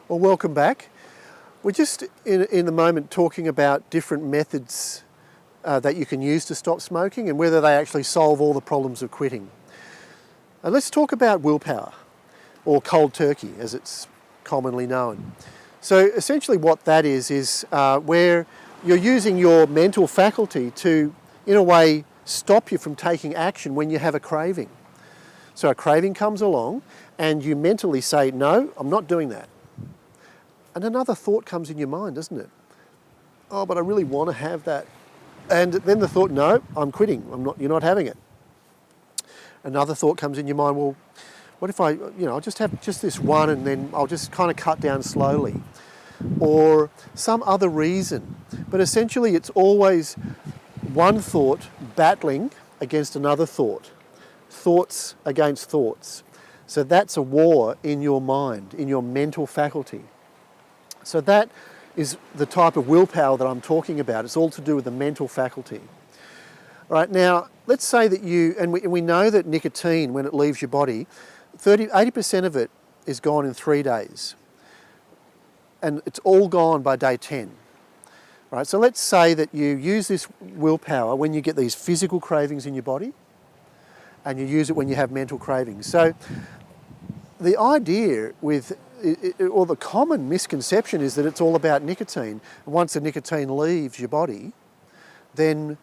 Well, welcome back. We're just in the moment talking about different methods that you can use to stop smoking and whether they actually solve all the problems of quitting. And let's talk about willpower, or cold turkey as it's commonly known. So essentially what that is where you're using your mental faculty to, in a way, stop you from taking action when you have a craving. So a craving comes along and you mentally say, no, I'm not doing that. And another thought comes in your mind, doesn't it? Oh, but I really want to have that. And then the thought, no, I'm quitting. You're not having it. Another thought comes in your mind, well, what if I'll just have just this one and then I'll just kind of cut down slowly. Or some other reason. But essentially it's always one thought battling against another thought. Thoughts against thoughts. So that's a war in your mind, in your mental faculty. So that is the type of willpower that I'm talking about. It's all to do with the mental faculty. Right, now, let's say that we know that nicotine, when it leaves your body, 80% of it is gone in 3 days. And it's all gone by day 10. Right, so let's say that you use this willpower when you get these physical cravings in your body, and you use it when you have mental cravings. So the idea or the common misconception is that it's all about nicotine. Once the nicotine leaves your body, then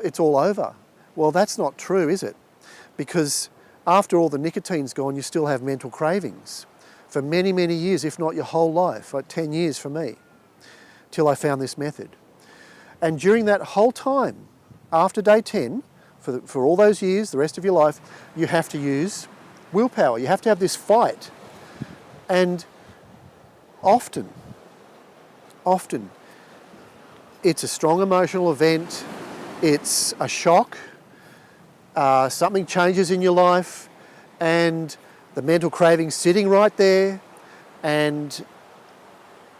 it's all over. Well, that's not true, is it? Because after all the nicotine's gone, you still have mental cravings for many, many years, if not your whole life, like 10 years for me, till I found this method. And during that whole time, after day 10, for all those years, the rest of your life, you have to use willpower. You have to have this fight. And often, it's a strong emotional event, it's a shock, something changes in your life, and the mental craving's sitting right there, and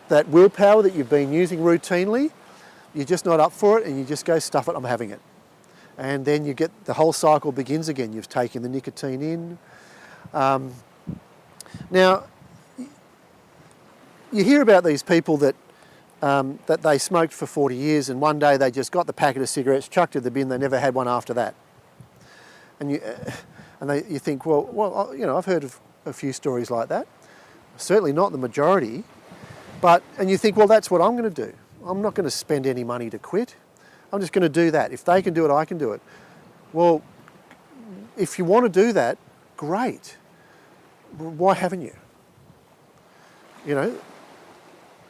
that willpower that you've been using routinely, you're just not up for it, and you just go, stuff it, I'm having it. And then the whole cycle begins again. You've taken the nicotine in. Now, you hear about these people that they smoked for 40 years and one day they just got the packet of cigarettes, chucked it in the bin, they never had one after that. And you think, well, I've heard of a few stories like that. Certainly not the majority. And you think, well, that's what I'm going to do. I'm not going to spend any money to quit. I'm just going to do that. If they can do it, I can do it. Well, if you want to do that, great. Why haven't you?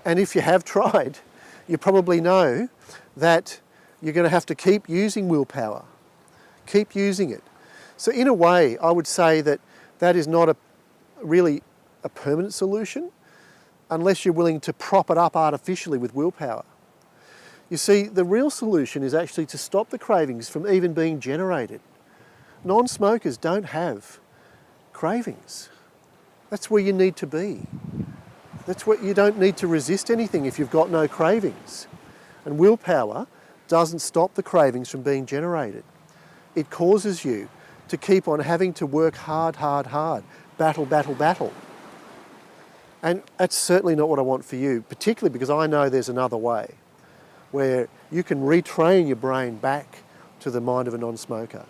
And if you have tried, you probably know that you're going to have to keep using willpower. Keep using it. So in a way, I would say that is not really a permanent solution unless you're willing to prop it up artificially with willpower. You see, the real solution is actually to stop the cravings from even being generated. Non-smokers don't have cravings. That's where you need to be. That's what you don't need to resist anything if you've got no cravings. And willpower doesn't stop the cravings from being generated. It causes you to keep on having to work hard, battle, battle, battle. And that's certainly not what I want for you, particularly because I know there's another way where you can retrain your brain back to the mind of a non-smoker.